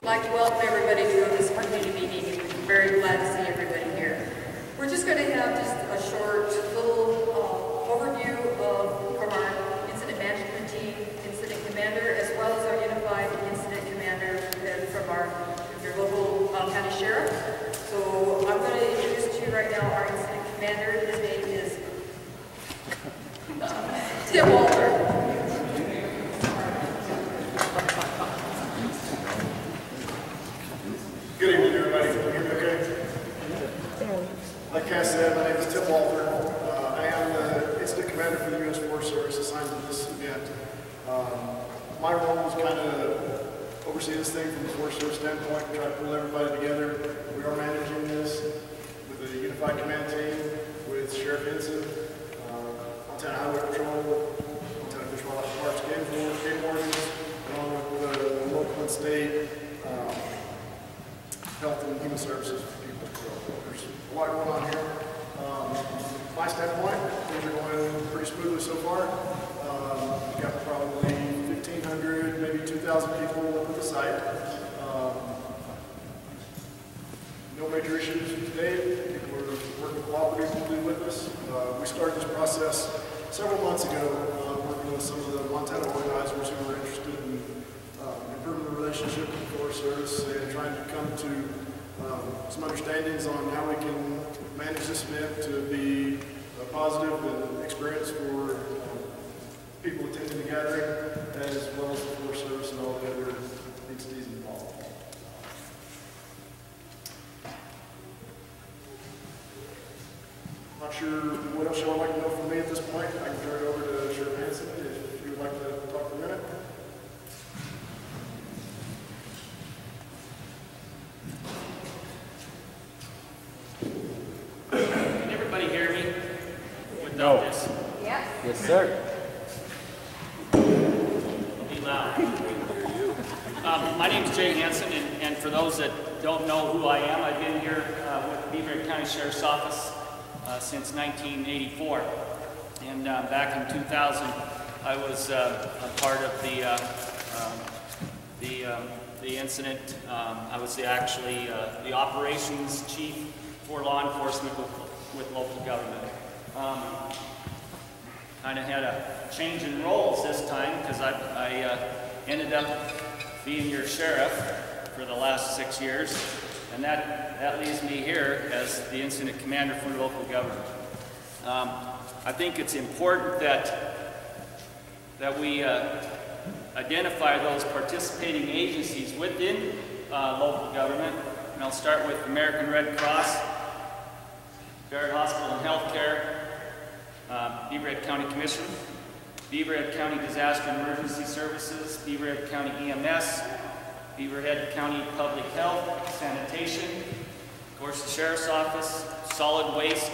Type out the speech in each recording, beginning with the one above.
I'd like to welcome everybody to this community meeting. I'm very glad to see everybody here. We're just going to have just a short little overview from our incident management team, incident commander, as well as our unified incident commander from your local county sheriff. So I'm going to introduce to you right now our incident commander. His name is Tim Walter. Good evening, everybody. Can you hear me okay? Like Cass said, my name is Tim Walter. I am the incident commander for the U.S. Forest Service assigned to this event. My role is kind of oversee this thing from the Forest Service standpoint, try to pull everybody together. We are managing this with a unified command team with Sheriff Henson, Montana Highway Patrol, Montana Fish and Wildlife Parks, game wardens, along with the local and state health and human services for people. So there's a lot going on here. From my standpoint, things are going pretty smoothly so far. We've got probably 1,500, maybe 2,000 people up at the site. No major issues today. People are working cooperatively with us. We started this process several months ago, working with some of the Montana organizers who were interested in improving the relationship with the Forest Service and trying to come to some understandings on how we can manage this event to be a positive experience for people attending the gathering, as well as the Forest Service and all the other entities involved. Not sure what else you would like to know from me at this point. I can turn it over to Sheriff Hanson if you would like to talk for a minute. Can everybody hear me? No. This? Yes. Yes, sir. Be loud. My name is Jay Hanson, and for those that don't know who I am, I've been here with the Beaver County Sheriff's Office since 1984. And back in 2000, I was a part of the incident. I was actually the operations chief for law enforcement with local government. Kind of had a change in roles this time because I ended up being your sheriff for the last 6 years, and that leaves me here as the incident commander for local government. I think it's important that we identify those participating agencies within local government, and I'll start with American Red Cross, Barrett Hospital and Healthcare, Beaverhead County Commission, Beaverhead County Disaster and Emergency Services, Beaverhead County EMS, Beaverhead County Public Health, Sanitation, of course the Sheriff's Office, Solid Waste,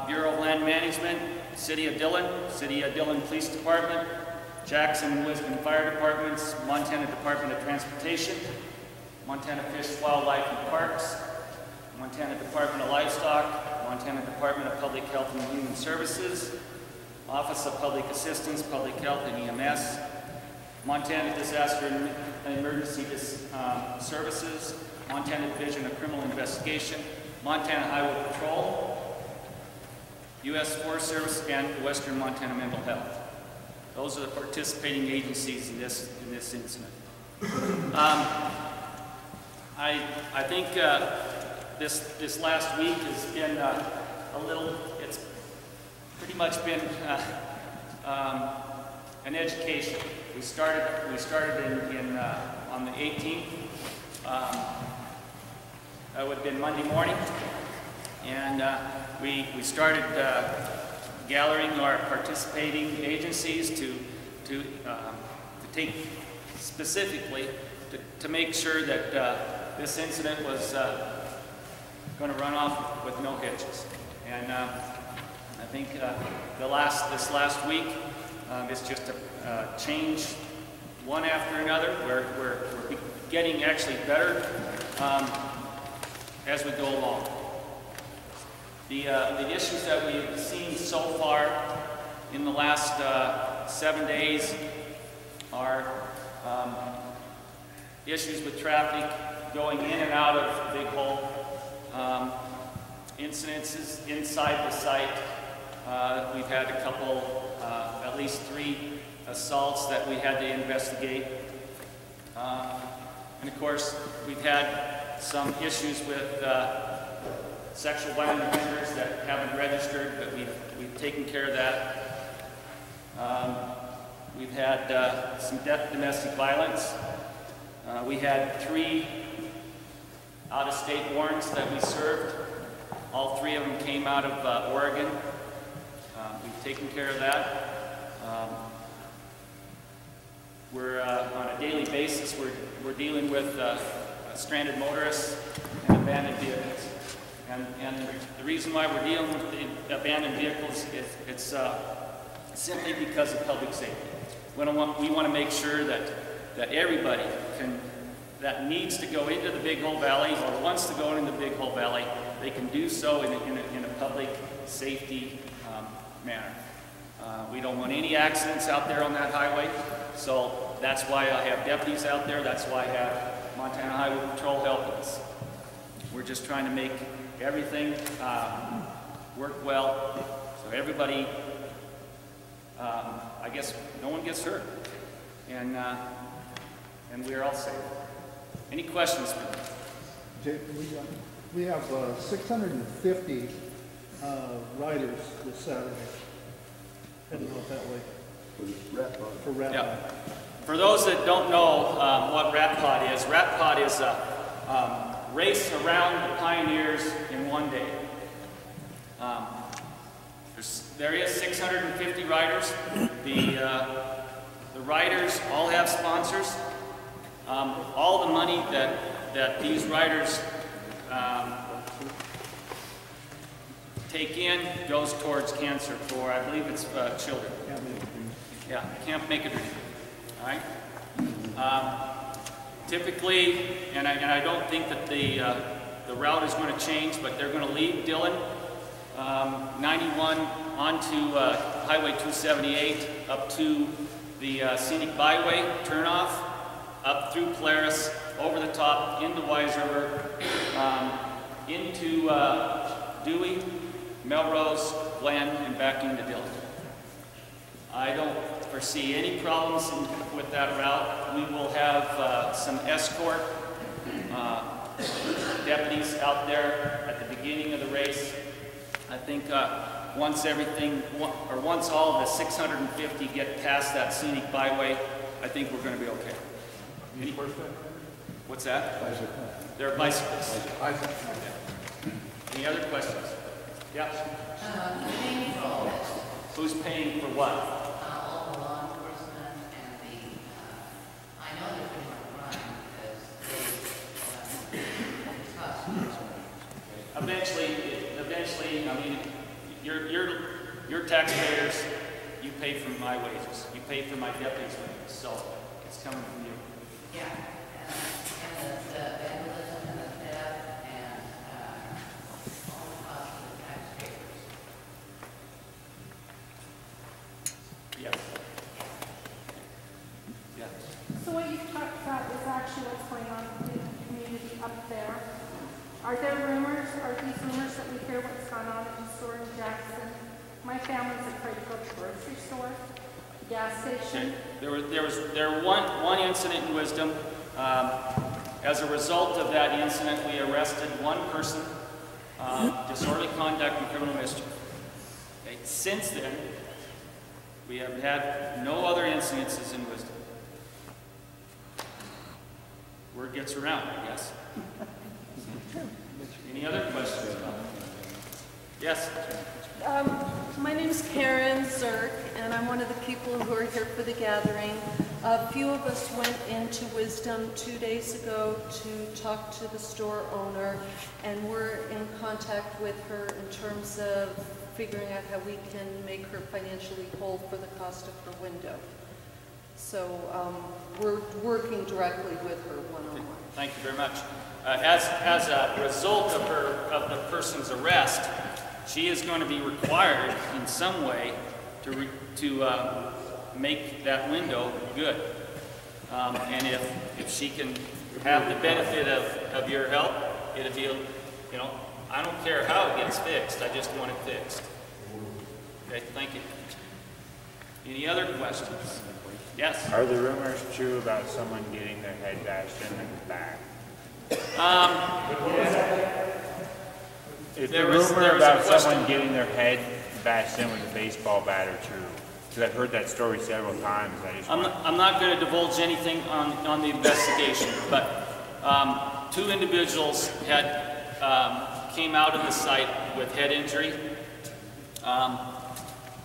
Bureau of Land Management, City of Dillon Police Department, Jackson and Lisbon Fire Departments, Montana Department of Transportation, Montana Fish, Wildlife and Parks, Montana Department of Livestock, Montana Department of Public Health and Human Services, Office of Public Assistance, Public Health and EMS, Montana Disaster and Emergency Services, Montana Division of Criminal Investigation, Montana Highway Patrol, U.S. Forest Service, and Western Montana Mental Health. Those are the participating agencies in this incident. I think this last week has been it's pretty much been an education. We started on the 18th. That would have been Monday morning, and we started gathering our participating agencies to take specifically to make sure that this incident was going to run off with no hitches. And I think this last week it's just a change one after another. We're getting actually better as we go along. The issues that we've seen so far in the last 7 days are issues with traffic going in and out of Big Hole, incidences inside the site. We've had a couple, at least 3 assaults that we had to investigate. And of course, we've had some issues with sexual violent offenders that haven't registered, but we've taken care of that. We've had some domestic violence. We had 3 out-of-state warrants that we served. All 3 of them came out of Oregon. We've taken care of that. We're on a daily basis, we're dealing with stranded motorists and abandoned vehicles. And the reason why we're dealing with the abandoned vehicles is it's simply because of public safety. We want to make sure that everybody that needs to go into the Big Hole Valley or wants to go into the Big Hole Valley, they can do so in a public safety manner. We don't want any accidents out there on that highway, so that's why I have deputies out there. That's why I have Montana Highway Patrol helping us. We're just trying to make everything work well, so everybody, I guess, no one gets hurt, and we're all safe. Any questions for me? Jake, we have 650 riders this Saturday heading out that way. For Rat Yeah. For those that don't know what Rat Pod is a race around the Pioneers in one day. There is 650 riders. The riders all have sponsors. All the money that these riders take in goes towards cancer for, I believe it's children. Yeah, Can't Make a Dream. All right. Typically, and I don't think that the route is going to change, but they're going to leave Dillon, 91 onto Highway 278 up to the Scenic Byway turnoff, up through Polaris, over the top, into Wise River, into Dewey, Melrose, Glen, and back into Dillon. I don't foresee any problems with that route. We will have some escort deputies out there at the beginning of the race. I think once all of the 650 get past that Scenic Byway, I think we're going to be okay. What's that? They're bicycles. Any other questions? Yeah. Paying for all this, Who's paying for what? all the law enforcement and I know they're doing a crime because they Eventually, I mean, your taxpayers, you pay for my wages, you pay for my deputies' wages, so it's coming from you. yeah, and the vandalism and the theft and all the costs of the taxpayers. Yes. Yeah. So what you've talked about is actually what's going on in the community up there. Are there rumors, are these rumors that we hear what's gone on in the store in Jackson? My family's afraid to go to the grocery store, the gas station. Okay. There was one incident in Wisdom. As a result of that incident, we arrested one person, disorderly conduct and criminal mischief. Okay. Since then, we have had no other incidences in Wisdom. Word gets around, I guess. Any other questions about it? Yes? My name is Karen Zirk, and I'm one of the people who are here for the gathering. A few of us went into Wisdom 2 days ago to talk to the store owner, and we're in contact with her in terms of figuring out how we can make her financially whole for the cost of her window. So we're working directly with her one-on-one. Thank you very much. As a result of the person's arrest, she is going to be required in some way to make that window good. And if she can have the benefit of your help, it'll be, you know, I don't care how it gets fixed, I just want it fixed. Okay, thank you. Any other questions? Yes? Are the rumors true about someone getting their head bashed in the back? If the rumor about someone getting their head bashed in with a baseball bat are true, because I've heard that story several times. I'm not going to divulge anything on the investigation, but 2 individuals came out of the site with head injury.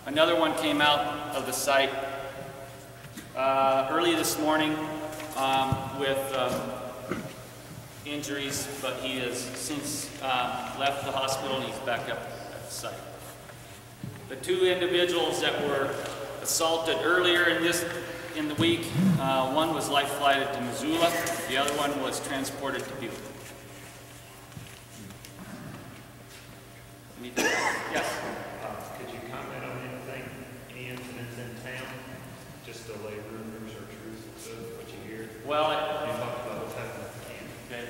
Another one came out of the site early this morning with injuries, but he has since left the hospital and he's back up at the site. The 2 individuals that were assaulted earlier in the week, one was life flighted to Missoula, the other one was transported to Butte. Yes? Could you comment on anything, any incidents in town? Just to lay rumors or truths of what you hear? Well, You talked about what's happening in town. okay.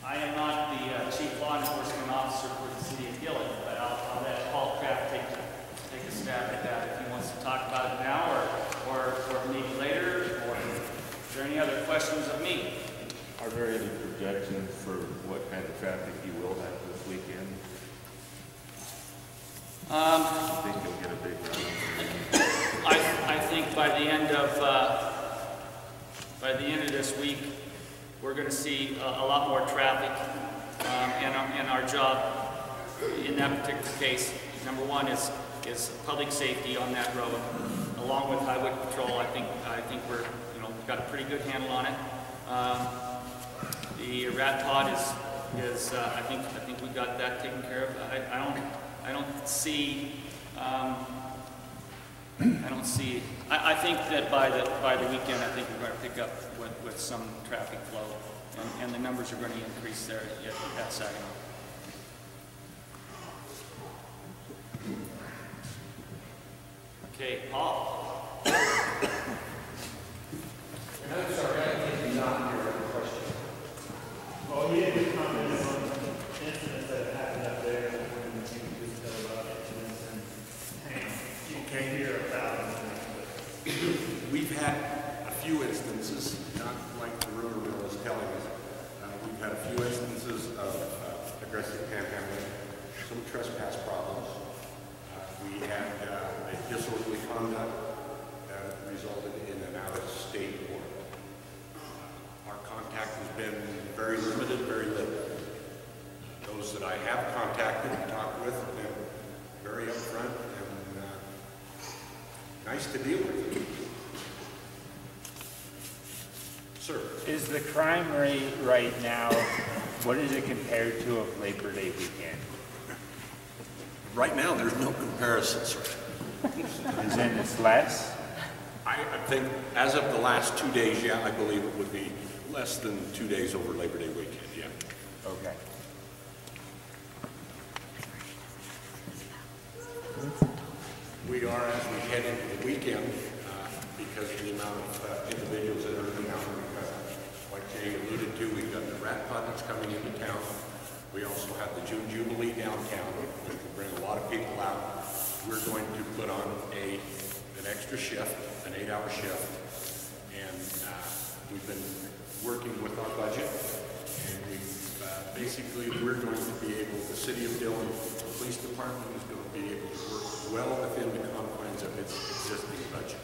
I am not the chief law enforcement officer for the city of Dillon, but I'll let Paul Kraft take a stab at that if he wants to talk about it now or maybe later, or is there any other questions of me? Are there any projections for what kind of traffic you will have this weekend? I think you'll get a big round. I think by the end of this week, we're going to see a lot more traffic, and our job in that particular case, number one is public safety on that road, along with highway patrol. I think we're got a pretty good handle on it. The rat pod is I think we got that taken care of. I don't see. I think that by the weekend, I think we're going to pick up with some traffic flow, and the numbers are going to increase there at Saginaw. Okay, Paul. I'm sorry, I did not hear the question. Oh, yeah, you commented on incidents that happened up there when you just tell about incidents in town. You can't hear about them. We've had a few instances, not like the rumor mill is telling us. We've had a few instances of aggressive panhandling, some trespass problems. We had a disorderly conduct that resulted in an out-of-state warrant. Our contact has been very limited, very little. Those that I have contacted and talked with have been very upfront and nice to deal with. Sir. Is the crime rate right now, what is it compared to of Labor Day weekend? Right now, there's no comparison, sir. Is it it's less? I think as of the last 2 days, yeah, I believe it would be less than 2 days over Labor Day weekend, yeah. Okay. We are, as we head into the weekend, because of the amount of individuals that are in town, like Jay alluded to, we've got the rat pod that's coming into town. We also have the June Jubilee downtown, which will bring a lot of people out. We're going to put on an extra shift, an 8-hour shift, and we've been working with our budget, and we're going to be able, the City of Dillon Police Department is going to be able to work well within the confines of its existing budget.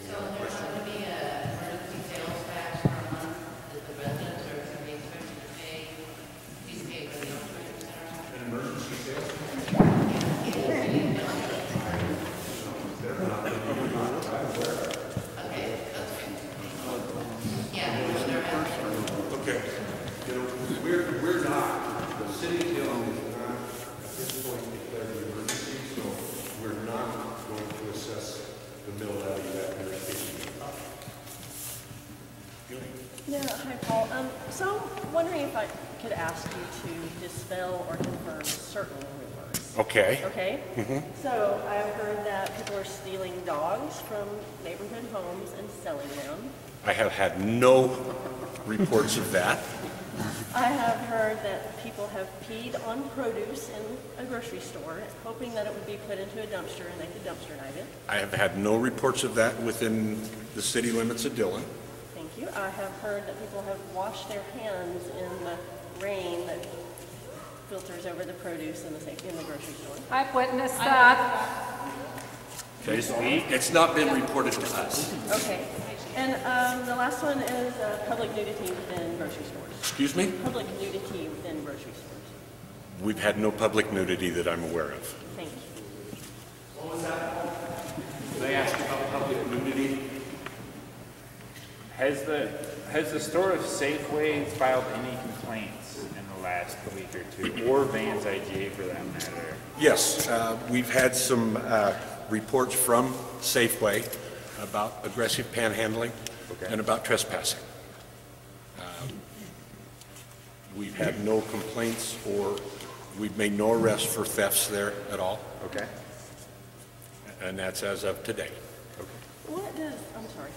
So there's going to be emergency sales tax for a month that the residents are going to be expected to pay. Please pay for the operating center. An emergency sales tax? Okay, that's good. Yeah, Okay. We're not, the City of Dillon is not at this point declared an emergency, so we're not going to assess the mill levy that we're speaking about. Yeah, hi Paul. So I'm wondering if I could ask you to dispel or confirm certain rumors. Okay. Okay? So I've heard that people are stealing dogs from neighborhood homes and selling them. I have had no reports of that. I have heard that people have peed on produce in a grocery store, hoping that it would be put into a dumpster and they could dumpster dive it. I have had no reports of that within the city limits of Dillon. Thank you. I have heard that people have washed their hands in the rain that filters over the produce in the grocery store. I've witnessed that. Okay. It's not been reported to us. Okay. And the last one is public nudity within grocery stores. Excuse me? Public nudity within grocery stores. We've had no public nudity that I'm aware of. Thank you. What was that? They asked about public nudity. Has the store of Safeway filed any complaints in the last week or two, or Vans IGA for that matter? Yes, we've had some reports from Safeway about aggressive panhandling and about trespassing. We've had no complaints or we've made no arrests for thefts there at all. Okay. And that's as of today. What does, I'm sorry.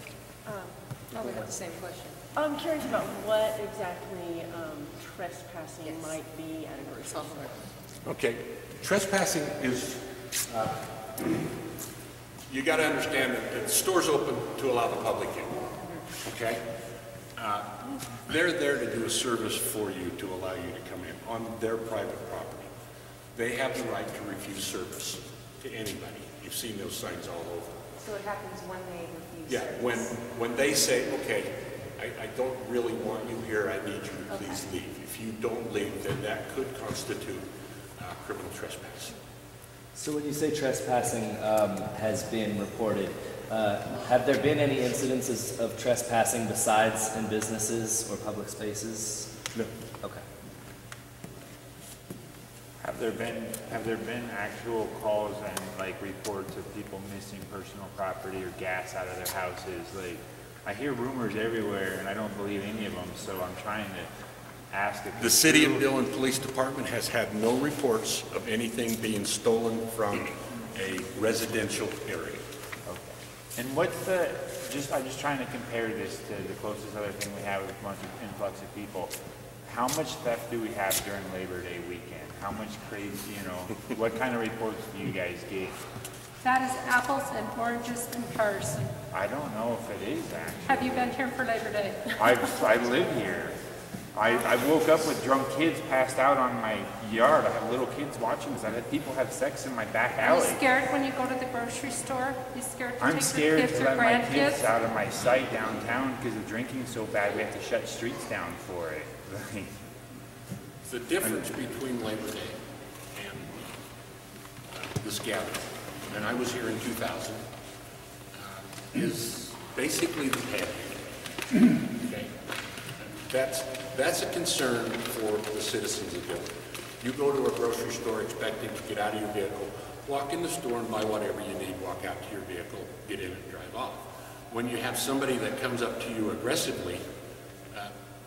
Oh, we have the same question. I'm curious about what exactly trespassing might be at a grocery store. Okay, trespassing is, you got to understand that the store's open to allow the public in, okay? They're there to do a service for you to allow you to come in on their private property. They have the right to refuse service to anybody. You've seen those signs all over. So it happens when they refuse Yeah, service. when they say, okay, I don't really want you here, I need you to please leave. If you don't leave, then that could constitute criminal trespass. So when you say trespassing has been reported, have there been any incidences of trespassing besides in businesses or public spaces? No. Okay. Have there been actual calls and like reports of people missing personal property or gas out of their houses? Like, I hear rumors everywhere and I don't believe any of them, so I'm trying to ask if the City of Dillon Police Department has had no reports of anything being stolen from a residential area. Okay. And what's I'm just trying to compare this to the closest other thing we have with a bunch of influx of people. How much theft do we have during Labor Day weekend? How much crazy, what kind of reports do you guys get? That is apples and oranges comparison. I don't know if it is actually. Have you been here for Labor Day? I live here. I woke up with drunk kids passed out on my yard. I have little kids watching this. I've had people have sex in my back Are alley. you scared when you go to the grocery store? You scared to I'm take your scared kids to or let my kids grandkids? out of my sight downtown because the drinking's so bad we have to shut streets down for it. The difference between Labor Day and this gathering, and I was here in 2000, is basically the panhandling. Okay? That's a concern for the citizens of Dillon. You go to a grocery store expecting to get out of your vehicle, walk in the store and buy whatever you need, walk out to your vehicle, get in and drive off. When you have somebody that comes up to you aggressively,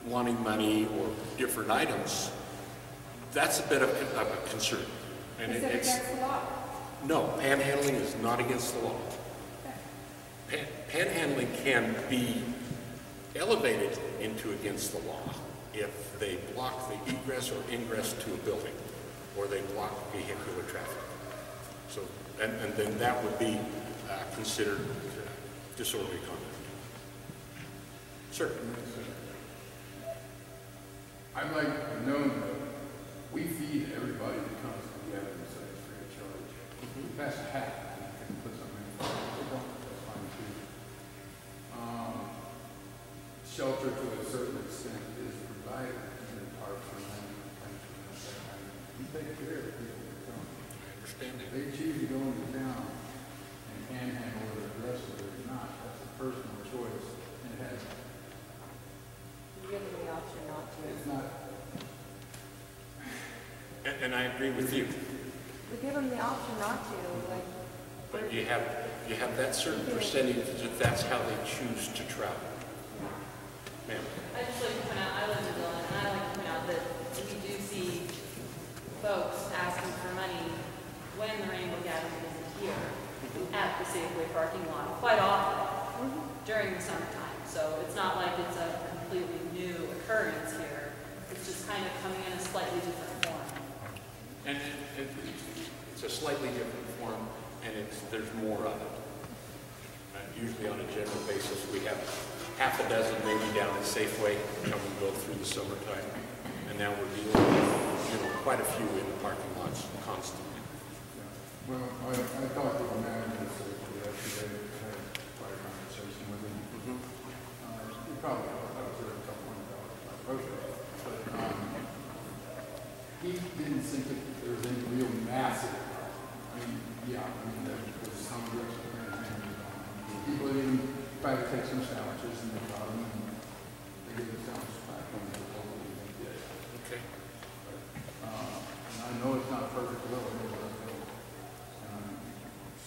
wanting money or different items, that's a bit of a concern. And Is it against the law? No, panhandling is not against the law. Panhandling can be elevated into against the law if they block the egress or ingress to a building, or they block vehicular traffic. So, and then that would be considered disorderly conduct. Sir. I'd like to know that we feed everybody that comes together and say it's free of charge. Pass a hat, you can put something in. That's fine too. Shelter to a certain extent is provided in the parks and we take care of people that come. I understand that. If they choose to go into town and panhandle or aggressive or not, that's a personal choice. And it has. You give them the option not to. It's not. And I agree with you. We give them the option not to, like. But you have that certain percentage that that's how they choose to travel. Ma'am. I just like to point out, I live in Dillon, and I like to point out that we do see folks asking for money here at the Safeway parking lot quite often during the summertime. So it's not like it's a completely new occurrence here. It's just kind of coming in a slightly different form. And it's a slightly different form, and there's more of it. Usually on a general basis, we have half a dozen maybe down at Safeway come and go through the summertime. And now we're dealing with, quite a few in the parking lots constantly. Well, I talked with the manager yesterday, I had quite a conversation with him. He probably, I was there a couple $100 but he didn't think that there was any real massive, there was some groups of people even try to take some sandwiches and they got them and they gave the sandwiches back when they told them they did. Okay. And I know it's not perfect little, and I'm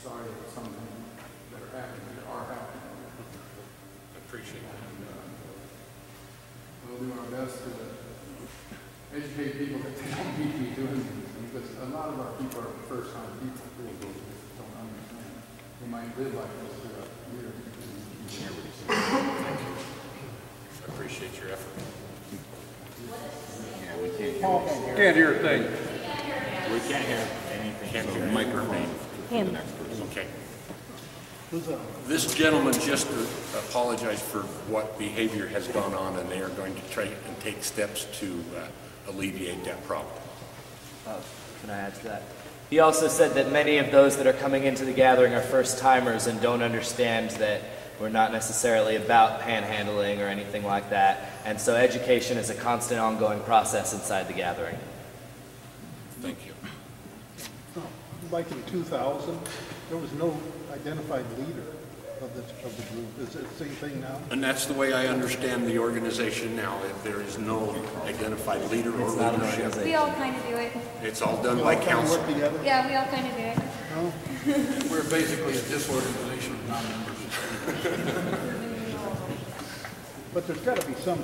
sorry that some things that are happening are happening. I appreciate that. We'll do our best to educate people that they don't need to be doing these, because a lot of our people are first-time people who don't understand. They might live like this throughout the year. Thank you. I appreciate your effort. Yeah, we can't hear. Can't hear a thing. We can't hear anything. Can't hear microphone for the next person. Okay. Who's that? This gentleman just apologized for what behavior has gone on, and they are going to try and take steps to alleviate that problem. Can I add to that? He also said that many of those that are coming into the gathering are first-timers and don't understand that we're not necessarily about panhandling or anything like that. And so education is a constant, ongoing process inside the gathering. Thank you. Like in 2000, there was no identified leader of the group. Is it the same thing now? And that's the way I understand the organization now. There is no identified leader or leadership. We all kind of do it. It's all done by council. Yeah, we all kind of do it. No? We're basically a disorganization of non-members. But there's got to be some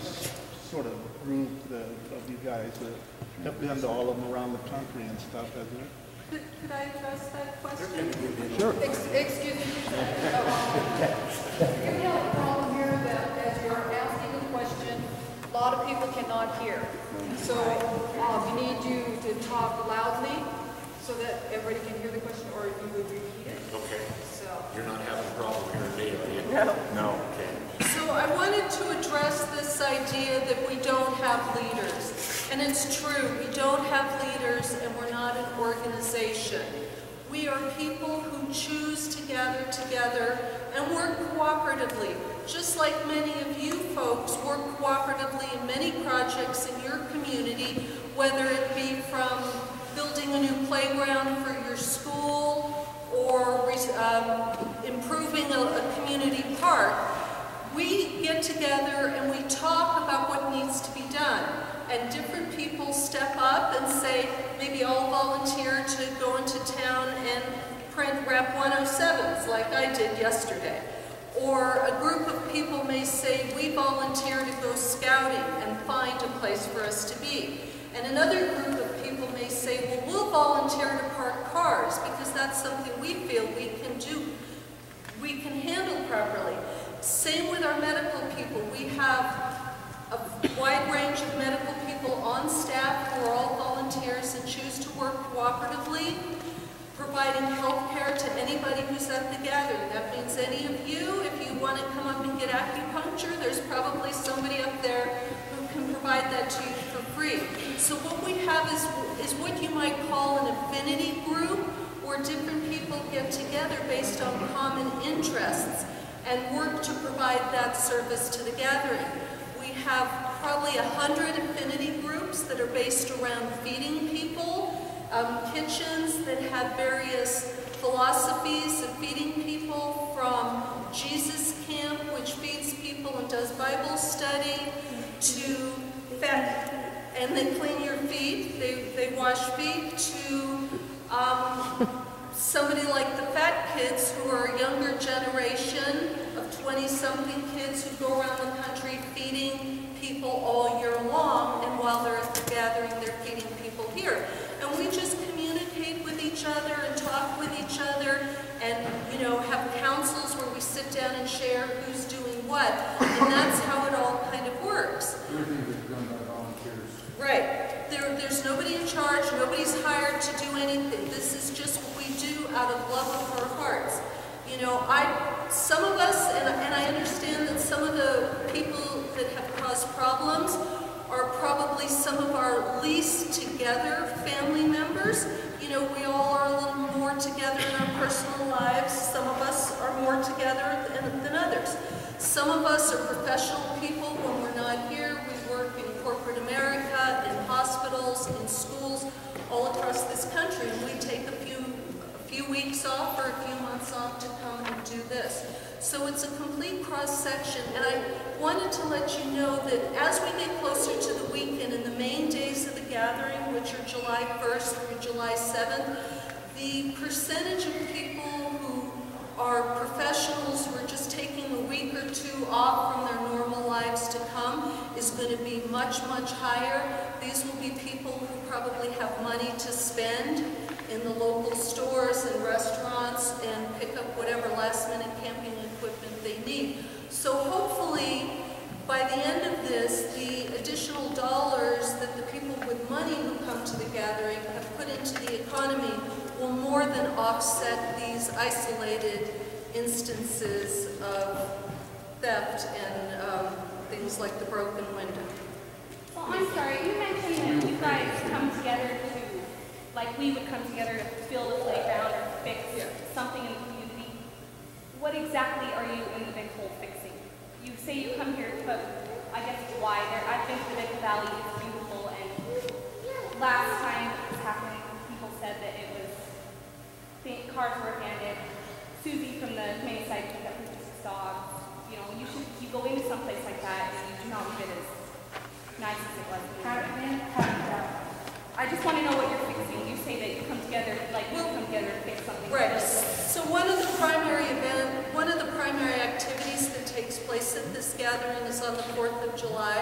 sort of group of you guys that have been to all of them around the country and stuff, hasn't it? Could I address that question? Sure. Excuse me. You have a problem here that as you're asking a question, a lot of people cannot hear. So we need you to talk loudly so that everybody can hear the question, or you would repeat it. Okay. So You're not having a problem here today, are you? No. No. Okay. So I wanted to address this idea that we don't have leaders. And it's true, we don't have leaders and we're not an organization. We are people who choose to gather together and work cooperatively, just like many of you folks work cooperatively in many projects in your community, whether it be from building a new playground for your school or improving a community park. We get together and we talk about what needs to be done. And different people step up and say, maybe I'll volunteer to go into town and print Rap 107s like I did yesterday. Or a group of people may say, we volunteer to go scouting and find a place for us to be. And another group of people may say, well, we'll volunteer to park cars because that's something we feel we can do, we can handle properly. Same with our medical people. We have a wide range of medical people on staff who are all volunteers and choose to work cooperatively, providing health care to anybody who's at the gathering. That means any of you, if you want to come up and get acupuncture, there's probably somebody up there who can provide that to you for free. So what we have is what you might call an affinity group, where different people get together based on common interests and work to provide that service to the gathering. We have probably 100 affinity groups that are based around feeding people, kitchens that have various philosophies of feeding people, from Jesus Camp, which feeds people and does Bible study, to fat, and they clean your feet, they wash feet, to somebody like the Fat Kids, who are a younger generation of 20-something kids who go around the country feeding people all year long, and while they're at the gathering, they're feeding people here. And we just communicate with each other and talk with each other sit down and share who's doing what, and that's how it all kind of works. Everything is done by volunteers. Right. There's nobody in charge, nobody's hired to do anything. This is just what we do out of love of our hearts. You know, some of us, and I understand that some of the people that have caused problems are probably some of our least together family members. You know, we all are a little more together in our personal lives. Some of us are more together than others. Some of us are professional people when we're not here. We work in corporate America, in hospitals, in schools, all across this country, and we take a few weeks off or a few months off to come and do this. So it's a complete cross-section, and I wanted to let you know that as we get closer to the weekend and the main days of the gathering, which are July 1st through July 7th, the percentage of people who are professionals who are just taking a week or two off from their normal lives to come is going to be much, much higher. These will be people who probably have money to spend in the local stores and restaurants and pick up whatever last-minute camping equipment they need. So hopefully, by the end of this, the additional dollars that the people with money who come to the gathering have put into the economy will more than offset these isolated instances of theft and things like the broken window. Well, I'm sorry, you mentioned that you guys come together to, like we would come together to fill the playground or fix something in the community. What exactly are you in the Big Hole fixing? You say you come here, but I guess why? I think the Big Valley is beautiful, and last time it was happening, people said that it was, cars were abandoned. Susie from the community site picked up her dogs. You know, you go into someplace like that and you do not leave it as nice as it was. I just want to know what you're fixing. You say that you come together, like we'll come together to fix something. Right. So one of the primary activities that takes place at this gathering is on the 4th of July,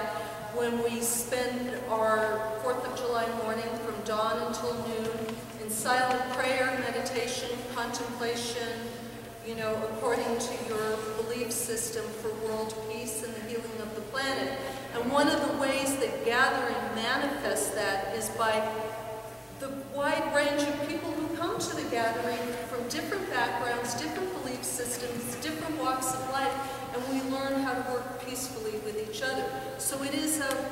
when we spend our 4th of July morning from dawn until noon in silent prayer, meditation, contemplation, you know, according to your belief system for world peace and the healing of the planet. And one of the ways that gathering manifests that is by the wide range of people who come to the gathering from different backgrounds, different belief systems, different walks of life, and we learn how to work peacefully with each other. So it is a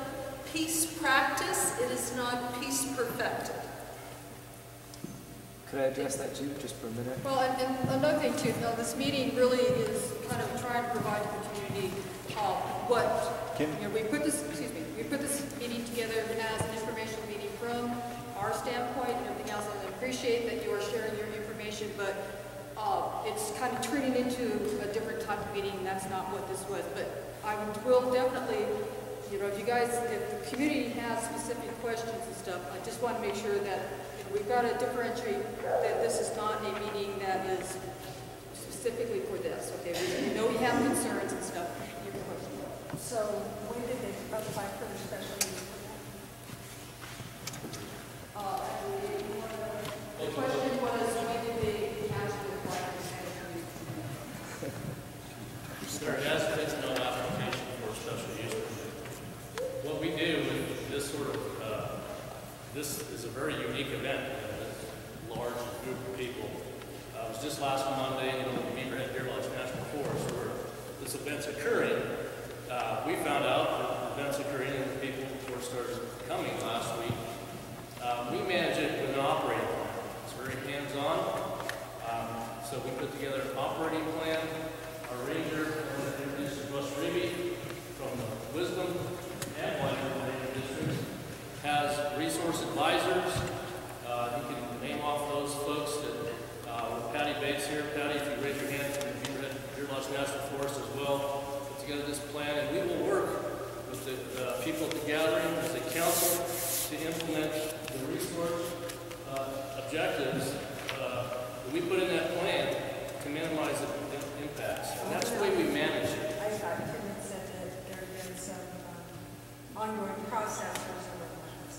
peace practice, it is not peace perfected. Could I address that too, just for a minute? Well, and another thing too, now this meeting really is kind of trying to provide to the community we put this meeting together as an informational meeting from our standpoint and everything else, and I appreciate that you are sharing your information, but it's kind of turning into a different type of meeting, and that's not what this was. But I will definitely, you know, if the community has specific questions and stuff, I just want to make sure that we've got to differentiate that this is not a meeting that is specifically for this, okay? We know we have concerns and stuff. So when did they apply for the special meeting? The question was, when did they actually apply for the special meeting? There has been no application for a special use permit. What we do with this sort of, this is a very unique event, a large group of people. It was just last Monday, you know, the Beaverhead Deer Lodge National Forest, where this event's occurring. We found out that the event's occurring and people started coming last week. We manage it with an operating plan. It's very hands-on. So we put together an operating plan. Our ranger, introduced Russ Ribby from the Wisdom and Wyoming Ranger Districts, has resource advisors. You can name off those folks that, with Patty Bates here. Patty, if you raise your hand from the Beaverhead Deer Lodge National Forest as well, put together this plan, and we will work with the people at the gathering as a council to implement the resource objectives that we put in that plan to minimize the impacts. And that's the way we manage it. I thought Tim had said that there had been some ongoing process for several months.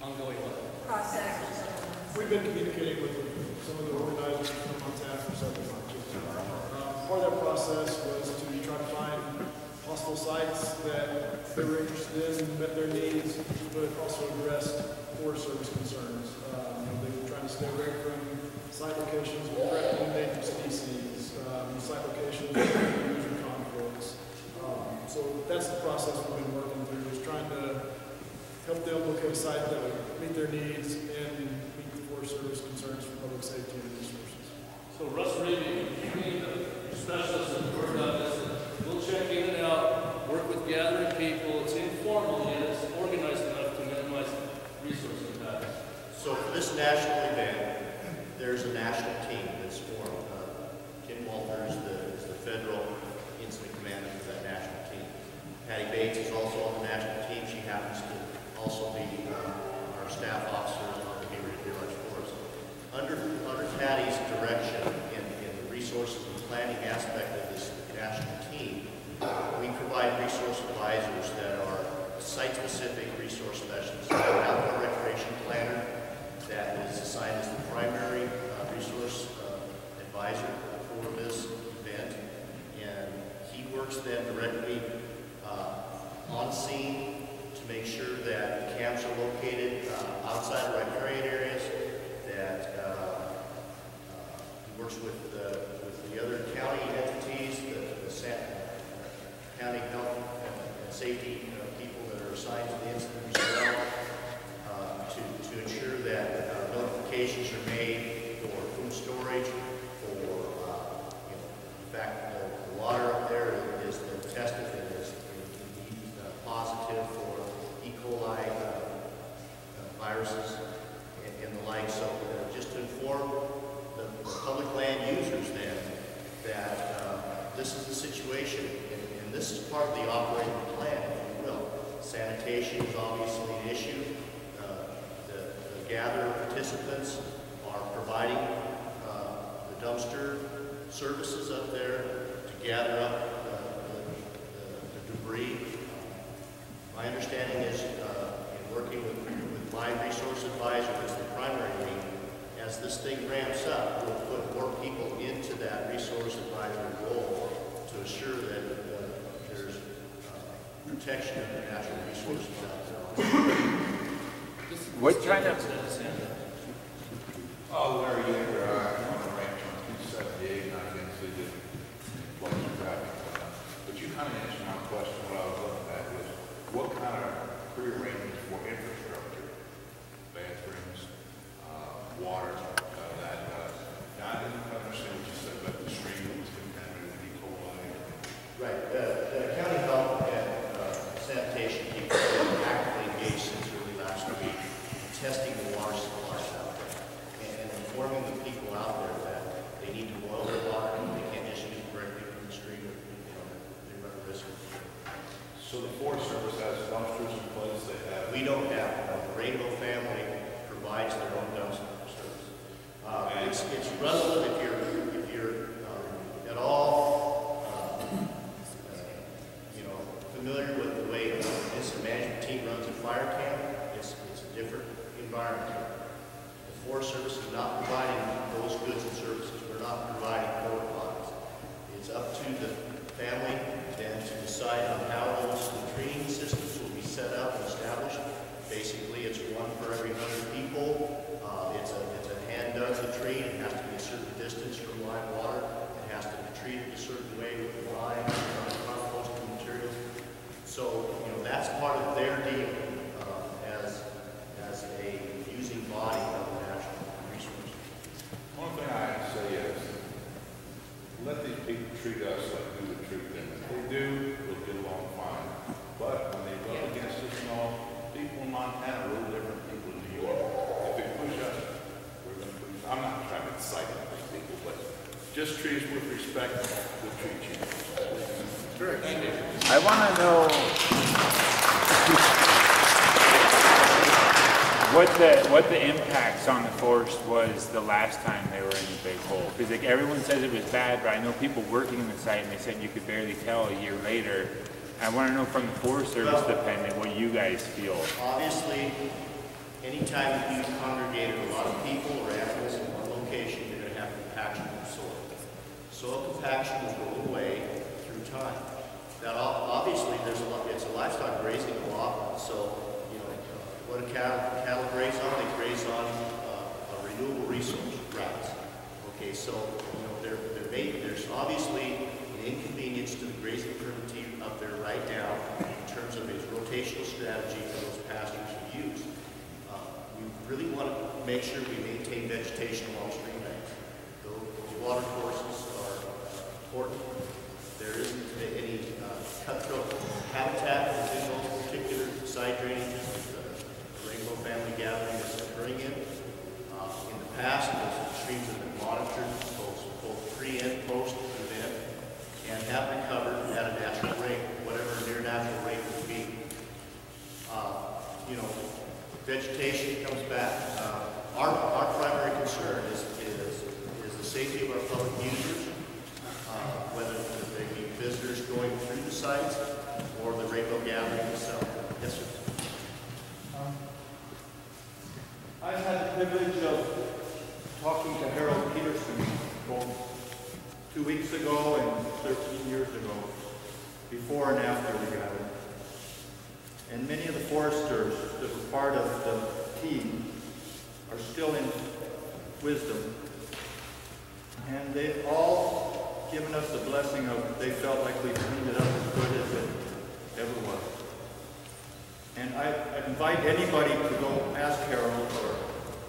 Ongoing what? Process for several months. We've been communicating with some of the organizers from Montana for several months. Part of that process was to try to find possible sites that they were interested in, met their needs, but also addressed Forest Service concerns. They were trying to stay away from site locations with threatened endangered species, site locations with user conflicts. So that's the process we've been working through, is trying to help them locate a site that would meet their needs and meet the Forest Service concerns for public safety and resources. So Russ Reedy, you need a specialist that work on this. We'll check in and out, work with gathering people. It's informal yet it's organized enough to minimize resource impacts. So for this national event, there's a national team that's formed. Kim Walters is the federal incident commander for that national team. Patty Bates is also on the national team. She happens to also be our staff officer on the Deer Lodge Force. Under Patty's direction in the resources and planning aspect of this national team, we provide resource advisors that are site-specific resource specialists. We have an outdoor recreation planner that is assigned as the primary resource advisor for this event, and he works then directly on scene to make sure that the camps are located outside of riparian areas, that he works with the other county entities, the county health and safety people that are assigned to the incident as well, to ensure that notifications are made for food storage, for in fact the water up there is tested and is indeed positive for E. coli viruses and the like. So just to inform the public land users then that this is the situation, and this is part of the operating plan, if you will. Sanitation is obviously an issue. The gatherer participants are providing the dumpster services up there to gather up the debris. My understanding is, in working with my resource advisor, that's the primary lead, as this thing ramps up, we'll put more people into that resource advisory role to assure that there's protection of the natural resources out there. What kind of... Oh, Larry Yeager, I'm on the ranch on 278, and I can see the employees driving. But you kind of answered my question. What I was looking at was, what kind of pre-arrangements for infrastructure, bathrooms, water, now I didn't understand what you said about the stream that was contaminated with E. coli. Right. The county health and sanitation people have been actively engaged since early last week, testing the water supplies out there and informing the people out there that they need to boil their water and they can't just use it directly from the stream, or they run a risk of. So the Forest Service has dumpsters in place. They have. We don't have. The Rainbow family provides their own dumpster service. It's relevant if you're at all familiar with the way the incident management team runs a fire camp. It's a different environment. The Forest Service is not providing those goods and services. We're not providing porta potties. It's up to the family then to decide on how those latrine systems will be set up and established. Basically, it's one for every 100 people. It's a hand-dug latrine. It has to be a certain distance from live water. It has to be treated a certain way with lime and composting materials. So, that's part of their deal as a using body of the natural resources. One thing I have to say is, let these people treat us like we would treat them. If they do, we'll get along fine. But when they run against us and all, people in Montana are a little different than people in New York. If they push us, we're going to push. I'm not trying to cite those people, but just treat us with respect. We'll treat you. Correct. I want to know what the impacts on the forest was the last time they were in the big hole. Because like everyone says it was bad, but I know people working in the site and they said you could barely tell a year later. I want to know from the Forest Service dependent what you guys feel. Obviously, anytime you congregated a lot of people or animals in one location, you're going to have compaction of soil. soil compaction will go away through time. Now, obviously, it's a livestock grazing allotment, so, you know, what do cattle graze on? They graze on a renewable resource, grass. Okay, so, you know, there's obviously an inconvenience to the grazing permit team up there right now in terms of its rotational strategy for those pastures we use. We really want to make sure we maintain vegetation along stream banks. Those water courses are important. There isn't any cutthroat habitat within those particular side drainages that the rainbow family gathering is occurring in. In the past, those streams have been monitored both pre and post event and have recovered at a natural rate, whatever near natural rate would be. You know, vegetation comes back. Our primary concern is the safety of our public users, whether they be visitors going through the sites or the rainbow gathering itself. Yes, sir. I've had the privilege of talking to Harold Peterson both 2 weeks ago and 13 years ago, before and after we gathered. And many of the foresters that were part of the team are still in wisdom. And they've all given us the blessing of they felt like we cleaned it up as good as it ever was. And I invite anybody to go ask Harold or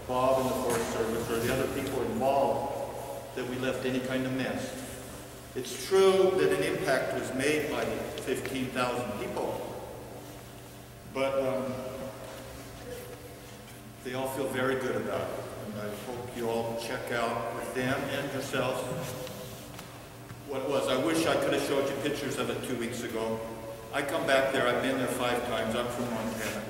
Bob in the Forest Service or the other people involved that we left any kind of mess. It's true that an impact was made by the 15,000 people, but they all feel very good about it. And I hope you all check out with them and yourselves what it was. I wish I could have showed you pictures of it 2 weeks ago. I come back there, I've been there 5 times. I'm from Montana,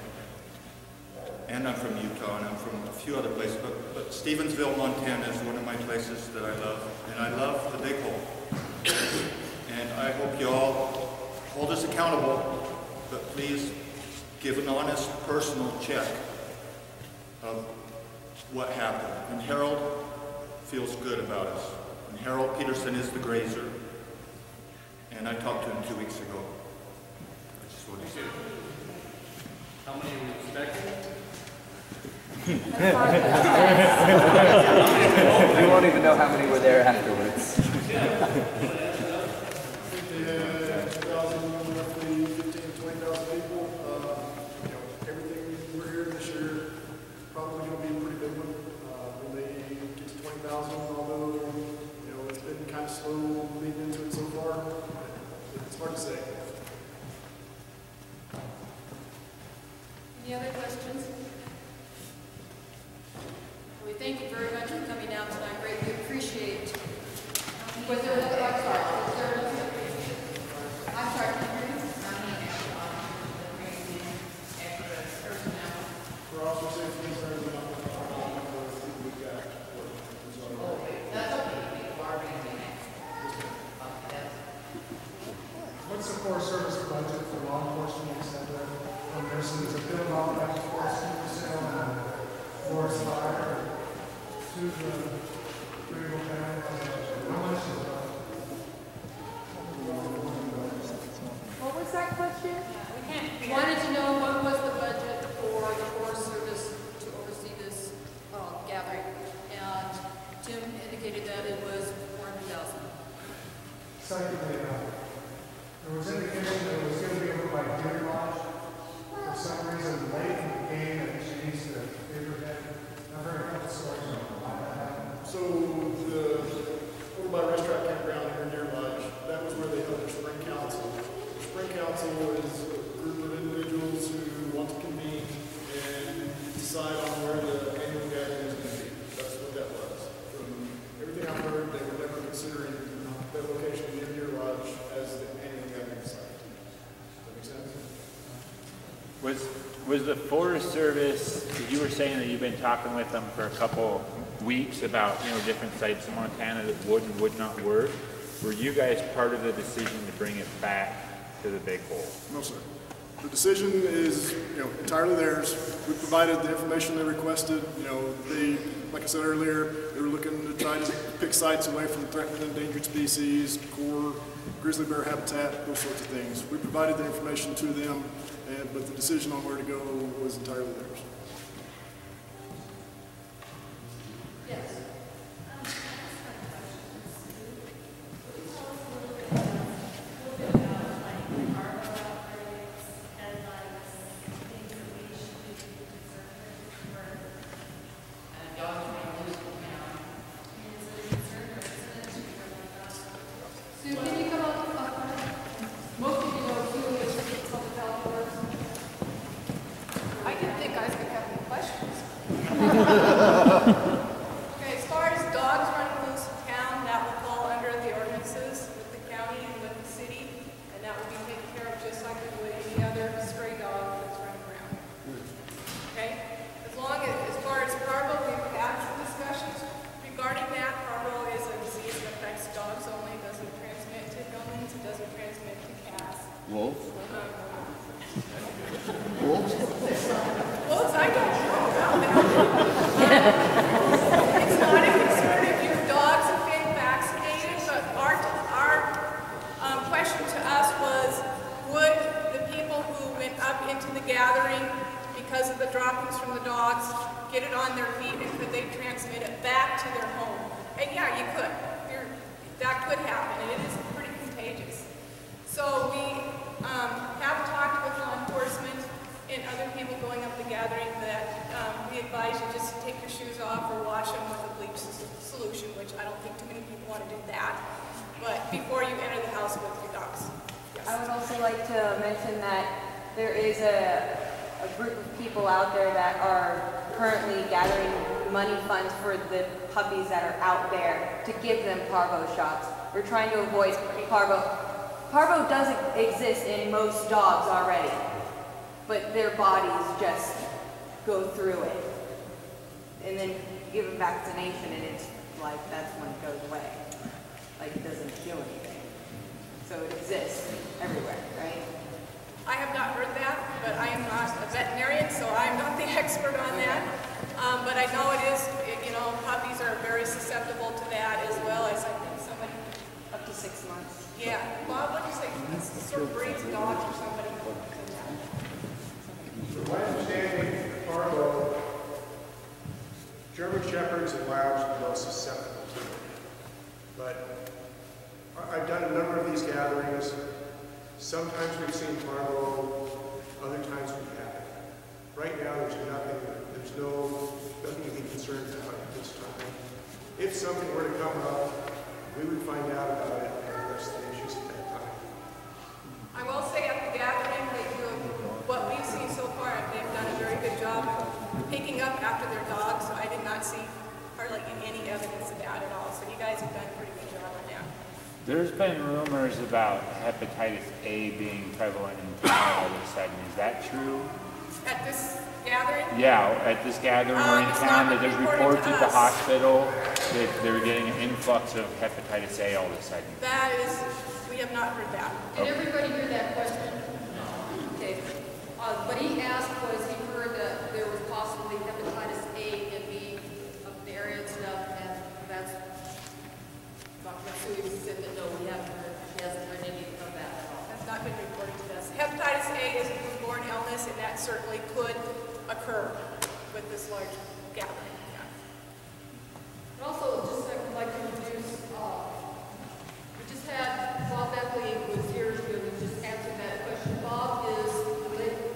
and I'm from Utah, and I'm from a few other places, but Stevensville, Montana is one of my places that I love, and I love the Big Hole. And I hope you all hold us accountable, but please give an honest, personal check of what happened. And Harold feels good about us. And Harold Peterson is the grazer, and I talked to him 2 weeks ago. I just wanted to say. How many are we expecting? We won't even know how many were there afterwards. Slow leading into it so far. It's hard to say. Any other questions? We thank you very much for coming out tonight. Greatly appreciate. Was there another? I'm sorry. Was there another? I'm sorry. Can you hear me? For officer safety concerns, what's the Forest Service budget for law enforcement, etc.? There's a bill out that forest sale and forest fire to the critical family. How much is that? What was that question? We wanted to know what was the budget for the Forest Service to oversee this gathering, and Tim indicated that it was $400,000. Secondly, there was indication that it was going to be over by Deer Lodge. For some reason, late in the game, it changed the figurehead. I've heard a couple stories about why that happened. So over by Racetrack Campground here in Deer Lodge, that was where they held their spring council. The spring council is a group of individuals who want to convene and decide on where the annual gathering is going to be. That's what that was. From everything I've heard, they were never considering that location near Deer Lodge as the annual gathering site. Does that make sense? Was the Forest Service, you were saying that you've been talking with them for a couple weeks about, different sites in Montana that would and would not work. Were you guys part of the decision to bring it back to the Big Hole? No, sir. The decision is, entirely theirs. We provided the information they requested. They, like I said earlier, they were looking to try to pick sites away from threatened and endangered species, core grizzly bear habitat, those sorts of things. We provided the information to them, but the decision on where to go was entirely theirs. Yes. Sue, can you come up? Most of you know Sue is public health nurse. I didn't think guys could have any questions. Okay, as far as dogs running loose in town, that will fall under the ordinances with the county and with the city, and that will be taken care of just like we would any other stray dog that's running around. Okay? As far as parvo, we've had some discussions regarding that. Parvo is a disease that affects dogs only, it doesn't transmit to humans, it doesn't transmit to cats. Wolf? Wolves? Wolves, I don't know about that. It's not a concern if your dogs have been vaccinated, but our question to us was, would the people who went up into the gathering because of the droppings from the dogs get it on their feet, and could they transmit it back to their home? And yeah, you could. That could happen, and it is pretty contagious. So we have talked with law enforcement and other people going up the gathering that we advise you just to take your shoes off or wash them with a bleach solution, which I don't think too many people want to do that, but before you enter the house with your dogs. Yes. I would also like to mention that there is a group of people out there that are currently gathering money funds for the puppies that are out there to give them parvo shots. We're trying to avoid parvo. Parvo doesn't exist in most dogs already, but their bodies just go through it. And then you give them vaccination and it's like, that's when it goes away. Like it doesn't do anything. So it exists everywhere, right? I have not heard that, but I am not a veterinarian, so I'm not the expert on that. But I know it is, puppies are very susceptible to that as well as I think somebody. Up to 6 months. Yeah. Bob, what do you say? Sort of breeds of dogs or somebody. From my understanding, parvo, German Shepherds and Labs are the most susceptible to it. But I've done a number of these gatherings. Sometimes we've seen parvo, other times we haven't. Right now, there's nothing to be concerned about at this time. If something were to come up, we would find out about it and address the issues at that time. I will say at the gathering, what we've seen so far, they've done a very good job of picking up after their dogs. I did not see hardly any evidence of that at all. So you guys have done a pretty good job on that. There's been rumors about hepatitis A being prevalent in town all of a sudden. Is that true? At this gathering? Yeah, at this gathering or in town, that there's reports at the hospital that they're getting an influx of hepatitis A all of a sudden. That is, we have not heard that. Did everybody hear that question? Okay. What he asked was he heard that there was possibly hepatitis A in B up in the area and stuff, and that's Dr. Matsui said that no, he hasn't heard any of that at all. That's not been reported to us. Hepatitis A is a foodborne illness, and that certainly could occur with this large gathering. Yeah. And also, just I would like to introduce, we just had Bob Beckley was here to just answer that question. Bob is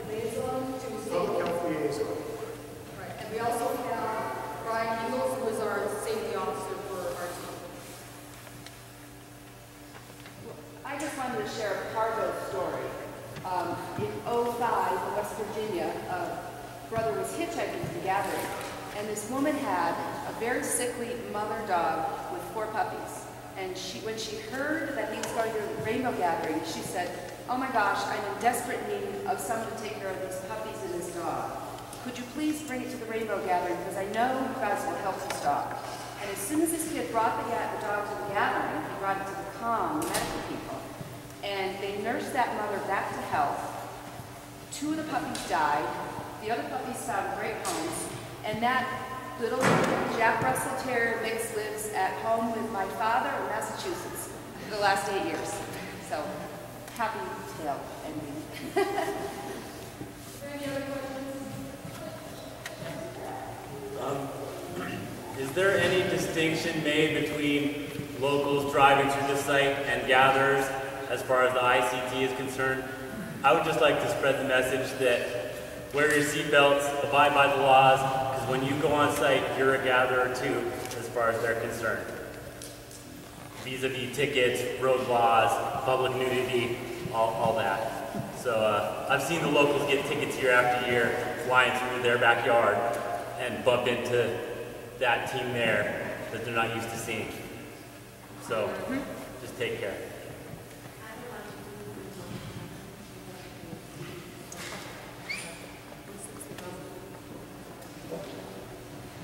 liaison to Public health liaison. Right, and we also have Brian Eagles, who is our safety officer for our team. I just wanted to share a parvo story. In 2005, in West Virginia, a brother was hitchhiking to the gathering, and this woman had a very sickly mother dog with 4 puppies. And when she heard that he was going to the rainbow gathering, she said, "Oh my gosh, I'm in desperate need of someone to take care of these puppies and this dog. Could you please bring it to the rainbow gathering, because I know you guys will help this dog." And as soon as this kid brought the dog to the gathering, he brought it to the COM, medical people. And they nursed that mother back to health. 2 of the puppies died. The other puppies found great homes. And that little Jack Russell Terrier mix lives at home with my father in Massachusetts for the last 8 years. So, happy tail ending. Any other questions? Is there any distinction made between locals driving through the site and gatherers as far as the ICT is concerned? I would just like to spread the message that wear your seatbelts, abide by the laws, because when you go on site, you're a gatherer too, as far as they're concerned. Vis-a-vis tickets, road laws, public nudity, all that. So I've seen the locals get tickets year after year, flying through their backyard and bump into that team there that they're not used to seeing. So just take care.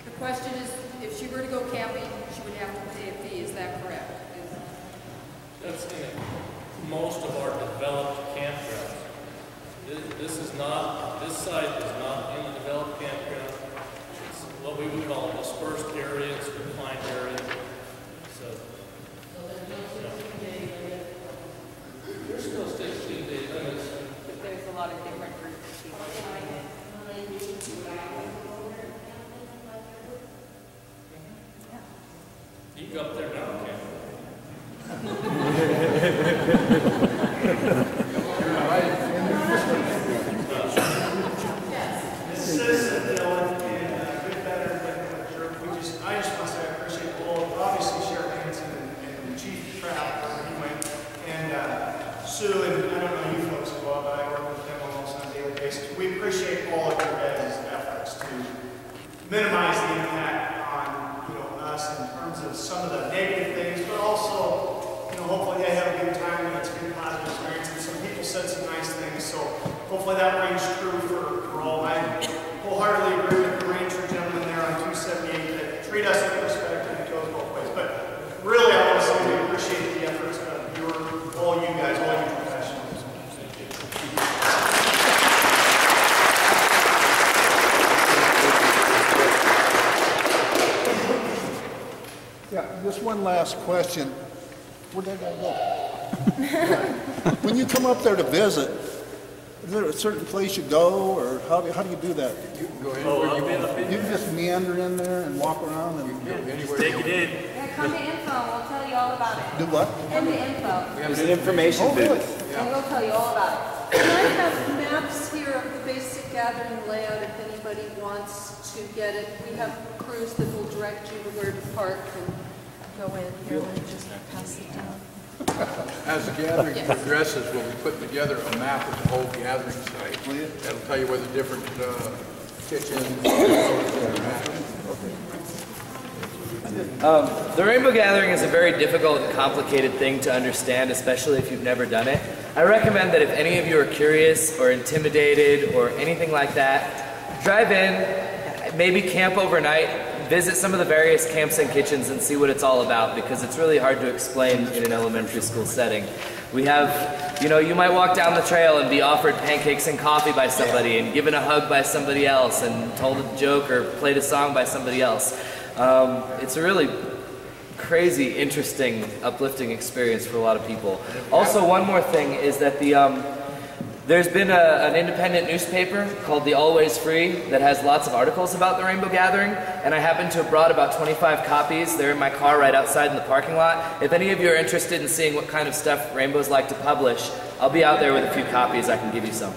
The question is, if she were to go camping, she would have to pay a fee, is that correct? That's in most of our developed campgrounds. This site is not in a developed campground. It's what we would call a dispersed area, it's a confined area. So, there's still 16-day limits. But there's a lot of different groups of people behind it. You go up there now, can't you? Citizen Dylan and good better than jerk. I just want to say I appreciate obviously Sheriff Hanson and Chief Trapp anyway, and Sue and I don't know you folks as well, but I work with them almost on a daily basis. We appreciate all of your guys' efforts to minimize the impact on us in terms of some of the negative things, but also hopefully they have a good time and it's a good positive experience. And some people said some nice things, so hopefully that rings true for all. I wholeheartedly agree with the Ranger gentleman there on 278 that treat us with respect and it goes both ways. But really, I want to say we appreciate the efforts of all you guys, all you professionals. Yeah, just one last question. Where'd that guy go? When you come up there to visit, is there a certain place you go, or how do you do that? You can go anywhere you want. You can just meander in there and walk around and go anywhere Take you it in. Yeah, come to info, we'll tell you all about it. do what? Come to info. There's an information booth. And we'll tell you all about And I have maps here of the basic gathering layout if anybody wants to get it. We have crews that will direct you to where to park and go in. Here, let me just pass it down. As the gathering progresses, we'll be putting together a map of the whole gathering site. That'll tell you where the different kitchens The Rainbow Gathering is a very difficult and complicated thing to understand, especially if you've never done it. I recommend that if any of you are curious or intimidated or anything like that, drive in, maybe camp overnight, visit some of the various camps and kitchens and see what it's all about, because it's really hard to explain in an elementary school setting. We have, you might walk down the trail and be offered pancakes and coffee by somebody and given a hug by somebody else and told a joke or played a song by somebody else. It's a really crazy, interesting, uplifting experience for a lot of people. Also, one more thing is that there's been an independent newspaper called The Always Free that has lots of articles about the Rainbow Gathering, and I happen to have brought about 25 copies. They're in my car right outside in the parking lot. If any of you are interested in seeing what kind of stuff Rainbows like to publish, I'll be out there with a few copies. I can give you some.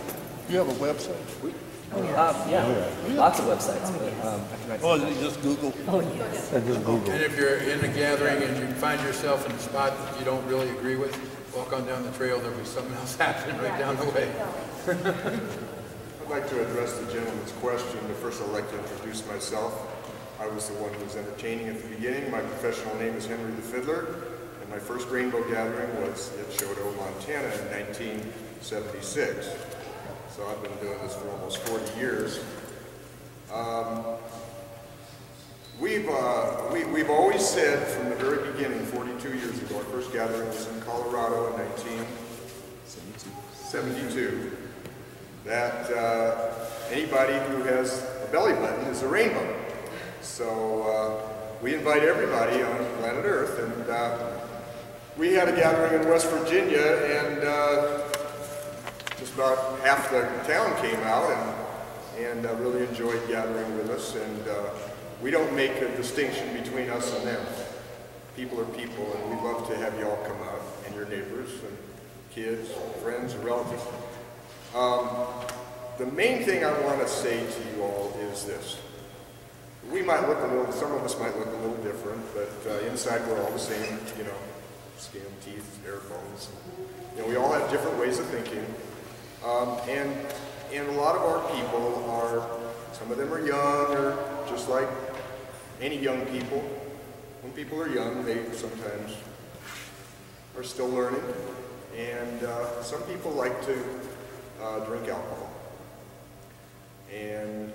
You have a website? Lots of websites. But, you just Google? Oh, yes. And if you're in a gathering and you find yourself in a spot that you don't really agree with, walk on down the trail, there'll be something else happening right down the way. I'd like to address the gentleman's question, but first I'd like to introduce myself. I was the one who was entertaining at the beginning. My professional name is Henry the Fiddler, and my first Rainbow Gathering was at Choteau, Montana in 1976. So I've been doing this for almost 40 years. We've always said from the very beginning, 42 years ago, our first gathering was in Colorado in 1972, that anybody who has a belly button is a rainbow. So we invite everybody on planet Earth, and we had a gathering in West Virginia, and just about half the town came out and really enjoyed gathering with us. And we don't make a distinction between us and them. People are people, and we'd love to have you all come out, and your neighbors, and kids, and friends, and relatives. The main thing I want to say to you all is this. We might look a little, some of us might look a little different, but inside we're all the same, you know, skin, teeth, hair, bones. You know, we all have different ways of thinking. And a lot of our people are, some of them are young, or just like any young people. When people are young, they sometimes are still learning. And some people like to drink alcohol. And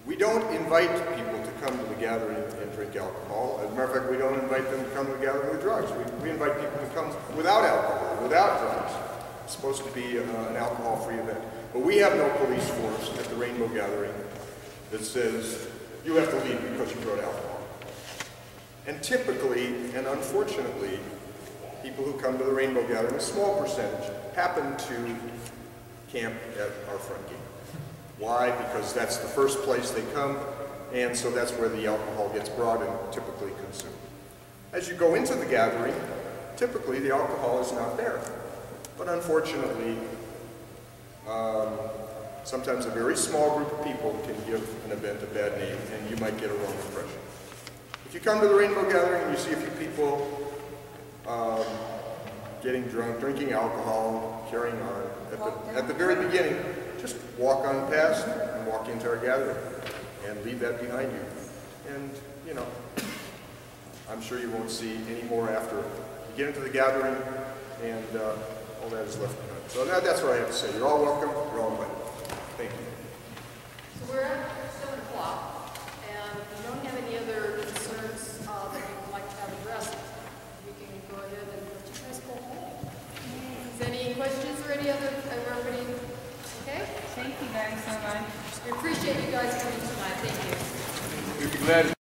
we don't invite people to come to the gathering and drink alcohol. As a matter of fact, we don't invite them to come to the gathering with drugs. We invite people to come without alcohol, without drugs. It's supposed to be an alcohol-free event. But we have no police force at the Rainbow Gathering that says, you have to leave because you brought alcohol. And typically, and unfortunately, people who come to the Rainbow Gathering, a small percentage, happen to camp at our front gate. Why? Because that's the first place they come, and so that's where the alcohol gets brought and typically consumed. As you go into the gathering, typically the alcohol is not there. But unfortunately, sometimes a very small group of people can give an event a bad name, and you might get a wrong impression. If you come to the Rainbow Gathering and you see a few people getting drunk, drinking alcohol, carrying on, at the very beginning, just walk on past and walk into our gathering and leave that behind you. And, you know, I'm sure you won't see any more after you get into the gathering and all that is left behind. So that's what I have to say. You're all welcome. You're all invited. Thank you. So we're at 7 o'clock, and if you don't have any other concerns that you would like to have addressed, we can go ahead and let you guys go home. Is there any questions or any other, everybody? Okay? Thank you guys so much. We appreciate you guys coming tonight. Thank you. We'd be glad.